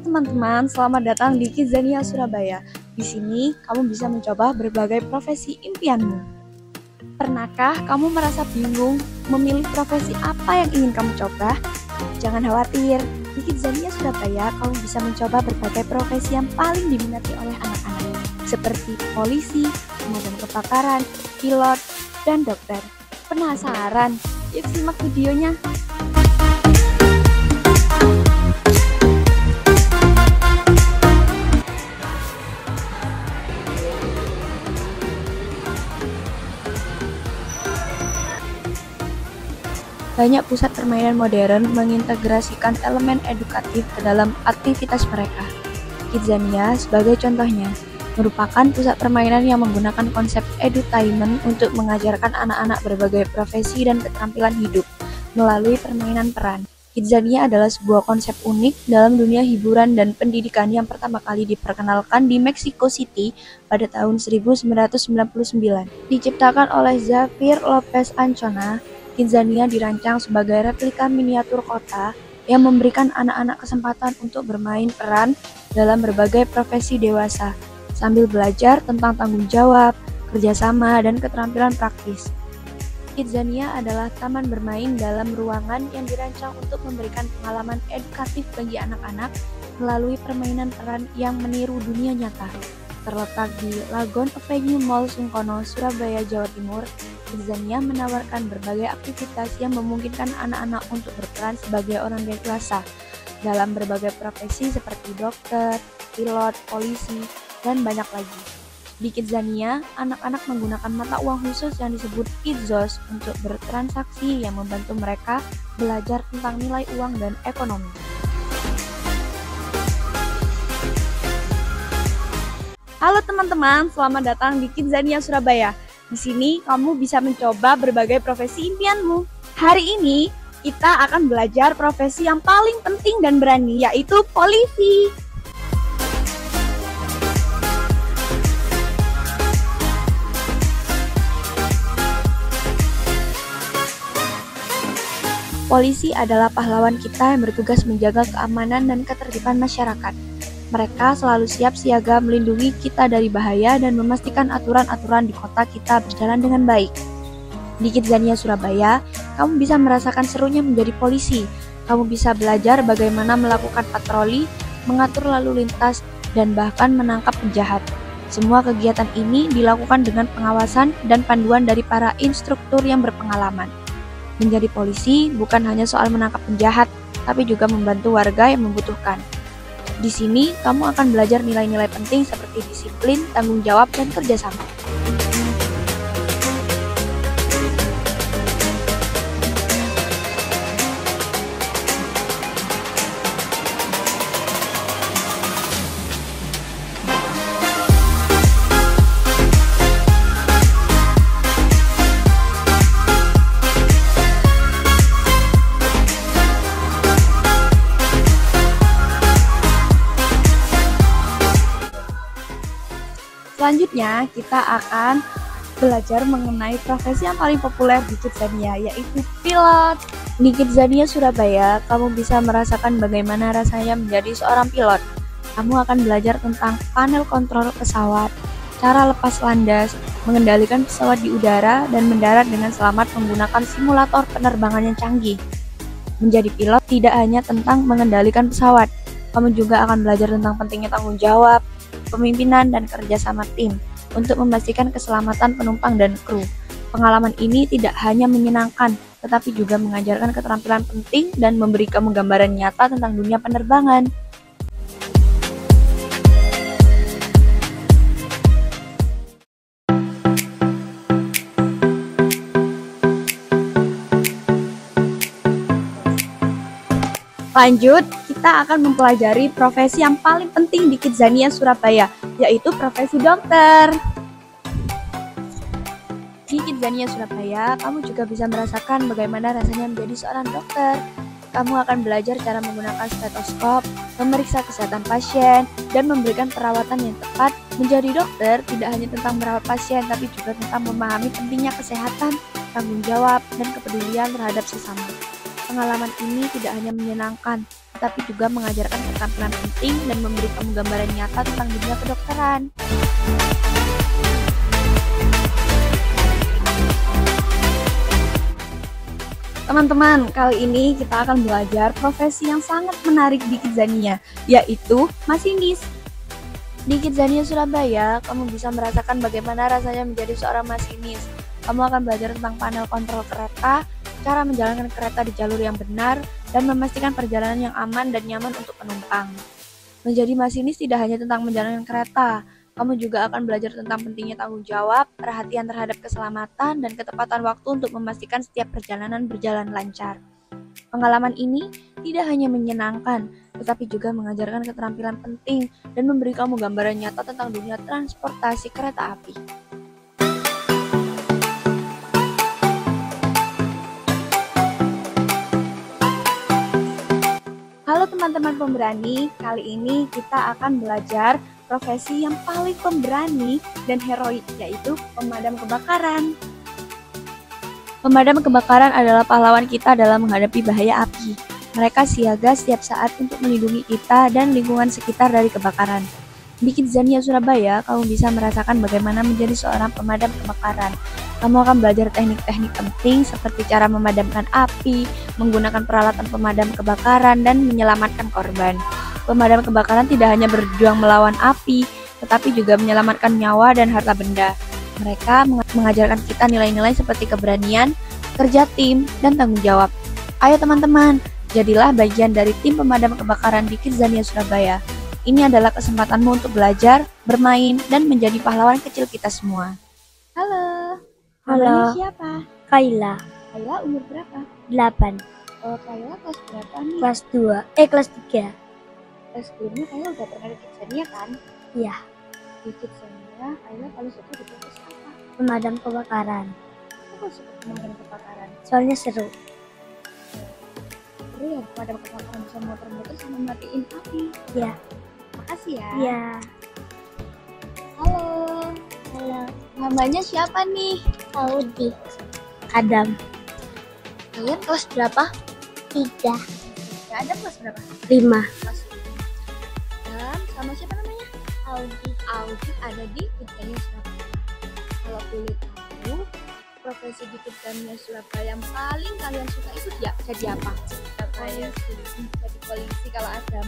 teman-teman, selamat datang di Kidzania Surabaya. Di sini kamu bisa mencoba berbagai profesi impianmu. Pernahkah kamu merasa bingung memilih profesi apa yang ingin kamu coba? Jangan khawatir, di Kidzania Surabaya kamu bisa mencoba berbagai profesi yang paling diminati oleh anak-anak, seperti polisi, pemadam kebakaran, pilot, dan dokter. Penasaran? Yuk simak videonya. Banyak pusat permainan modern mengintegrasikan elemen edukatif ke dalam aktivitas mereka. Kidzania, sebagai contohnya, merupakan pusat permainan yang menggunakan konsep edutainment untuk mengajarkan anak-anak berbagai profesi dan keterampilan hidup melalui permainan peran. Kidzania adalah sebuah konsep unik dalam dunia hiburan dan pendidikan yang pertama kali diperkenalkan di Mexico City pada tahun 1999. Diciptakan oleh Xavier Lopez Ancona, Kidzania dirancang sebagai replika miniatur kota yang memberikan anak-anak kesempatan untuk bermain peran dalam berbagai profesi dewasa, sambil belajar tentang tanggung jawab, kerjasama, dan keterampilan praktis. Kidzania adalah taman bermain dalam ruangan yang dirancang untuk memberikan pengalaman edukatif bagi anak-anak melalui permainan peran yang meniru dunia nyata. Terletak di Lagon Avenue Mall Sungkono, Surabaya, Jawa Timur, Kidzania menawarkan berbagai aktivitas yang memungkinkan anak-anak untuk berperan sebagai orang dewasa dalam berbagai profesi seperti dokter, pilot, polisi, dan banyak lagi. Di Kidzania, anak-anak menggunakan mata uang khusus yang disebut Kidzos untuk bertransaksi yang membantu mereka belajar tentang nilai uang dan ekonomi. Halo teman-teman, selamat datang di Kidzania Surabaya. Di sini kamu bisa mencoba berbagai profesi impianmu. Hari ini kita akan belajar profesi yang paling penting dan berani, yaitu polisi. Polisi adalah pahlawan kita yang bertugas menjaga keamanan dan ketertiban masyarakat. Mereka selalu siap siaga melindungi kita dari bahaya dan memastikan aturan-aturan di kota kita berjalan dengan baik. Di Kidzania Surabaya, kamu bisa merasakan serunya menjadi polisi. Kamu bisa belajar bagaimana melakukan patroli, mengatur lalu lintas, dan bahkan menangkap penjahat. Semua kegiatan ini dilakukan dengan pengawasan dan panduan dari para instruktur yang berpengalaman. Menjadi polisi bukan hanya soal menangkap penjahat, tapi juga membantu warga yang membutuhkan. Di sini, kamu akan belajar nilai-nilai penting seperti disiplin, tanggung jawab, dan kerjasama. Selanjutnya, kita akan belajar mengenai profesi yang paling populer di Kidzania, yaitu pilot. Di Kidzania Surabaya, kamu bisa merasakan bagaimana rasanya menjadi seorang pilot. Kamu akan belajar tentang panel kontrol pesawat, cara lepas landas, mengendalikan pesawat di udara, dan mendarat dengan selamat menggunakan simulator penerbangan yang canggih. Menjadi pilot tidak hanya tentang mengendalikan pesawat, kamu juga akan belajar tentang pentingnya tanggung jawab, kepemimpinan, dan kerjasama tim untuk memastikan keselamatan penumpang dan kru. Pengalaman ini tidak hanya menyenangkan, tetapi juga mengajarkan keterampilan penting dan memberi kamu gambaran nyata tentang dunia penerbangan. Lanjut, kita akan mempelajari profesi yang paling penting di Kidzania Surabaya, yaitu profesi dokter. Di Kidzania Surabaya, kamu juga bisa merasakan bagaimana rasanya menjadi seorang dokter. Kamu akan belajar cara menggunakan stetoskop, memeriksa kesehatan pasien, dan memberikan perawatan yang tepat. Menjadi dokter tidak hanya tentang merawat pasien, tapi juga tentang memahami pentingnya kesehatan, tanggung jawab, dan kepedulian terhadap sesama. Pengalaman ini tidak hanya menyenangkan, tetapi juga mengajarkan keterampilan penting dan memberi kamu gambaran nyata tentang dunia kedokteran. Teman-teman, kali ini kita akan belajar profesi yang sangat menarik di Kidzania, yaitu masinis. Di Kidzania Surabaya, kamu bisa merasakan bagaimana rasanya menjadi seorang masinis. Kamu akan belajar tentang panel kontrol kereta, cara menjalankan kereta di jalur yang benar, dan memastikan perjalanan yang aman dan nyaman untuk penumpang. Menjadi masinis tidak hanya tentang menjalankan kereta, kamu juga akan belajar tentang pentingnya tanggung jawab, perhatian terhadap keselamatan, dan ketepatan waktu untuk memastikan setiap perjalanan berjalan lancar. Pengalaman ini tidak hanya menyenangkan, tetapi juga mengajarkan keterampilan penting dan memberi kamu gambaran nyata tentang dunia transportasi kereta api. Halo teman-teman pemberani, kali ini kita akan belajar profesi yang paling pemberani dan heroik, yaitu pemadam kebakaran. Pemadam kebakaran adalah pahlawan kita dalam menghadapi bahaya api. Mereka siaga setiap saat untuk melindungi kita dan lingkungan sekitar dari kebakaran. Di Kidzania Surabaya, kamu bisa merasakan bagaimana menjadi seorang pemadam kebakaran. Kamu akan belajar teknik-teknik penting seperti cara memadamkan api, menggunakan peralatan pemadam kebakaran, dan menyelamatkan korban. Pemadam kebakaran tidak hanya berjuang melawan api, tetapi juga menyelamatkan nyawa dan harta benda. Mereka mengajarkan kita nilai-nilai seperti keberanian, kerja tim, dan tanggung jawab. Ayo teman-teman, jadilah bagian dari tim pemadam kebakaran di Kidzania Surabaya. Ini adalah kesempatanmu untuk belajar, bermain, dan menjadi pahlawan kecil kita semua. Halo. Namanya siapa? Kaila. Kaila umur berapa? 8. Kaila kelas berapa nih? Kelas 3. Kelas 2-nya Kaila udah pernah di Kidzania kan? Iya, Di Kidzania, Kaila paling suka di profesi apa? pemadam kebakaran. Aku suka pemadam kebakaran. Soalnya seru. Seru ya, pemadam kebakaran bisa muter-muter sama matiin api. Iya. Makasih ya. Iya. Halo. Halo, Namanya siapa nih? Audi. Adam. Kalian kelas berapa? 3. Ya, ada kelas berapa? 5. Kelas 5. Dan sama siapa namanya? Audi. Audi ada di Kidzania Surabaya. Kalau boleh tahu, profesi di Kidzania Surabaya yang paling kalian suka itu ya jadi apa? Polisi. Jadi polisi kalau ada.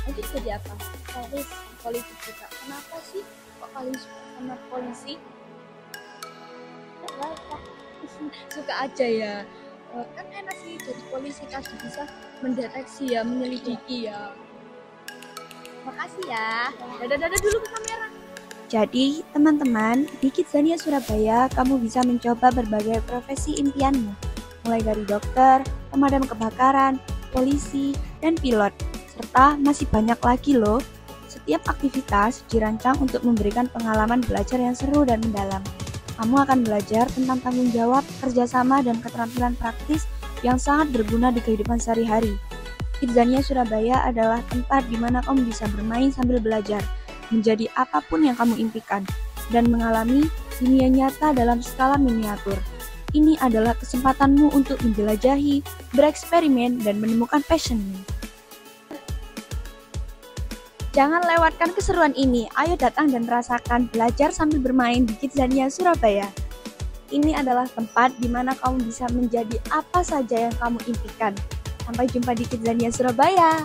Nanti jadi apa? Polisi juga. Kenapa sih kok paling suka sama polisi? Suka aja ya. Kan enak sih jadi polisi kasih bisa mendeteksi ya, menyelidiki ya. Makasih ya. Dadah dulu ke kamera. Jadi, teman-teman, di Kidzania Surabaya kamu bisa mencoba berbagai profesi impianmu, mulai dari dokter, pemadam kebakaran, polisi, dan pilot, serta masih banyak lagi loh. Setiap aktivitas dirancang untuk memberikan pengalaman belajar yang seru dan mendalam. Kamu akan belajar tentang tanggung jawab, kerjasama, dan keterampilan praktis yang sangat berguna di kehidupan sehari-hari. Kidzania Surabaya adalah tempat di mana kamu bisa bermain sambil belajar, menjadi apapun yang kamu impikan, dan mengalami dunia nyata dalam skala miniatur. Ini adalah kesempatanmu untuk menjelajahi, bereksperimen, dan menemukan passionmu. Jangan lewatkan keseruan ini. Ayo datang dan rasakan belajar sambil bermain di Kidzania Surabaya. Ini adalah tempat di mana kamu bisa menjadi apa saja yang kamu impikan. Sampai jumpa di Kidzania Surabaya.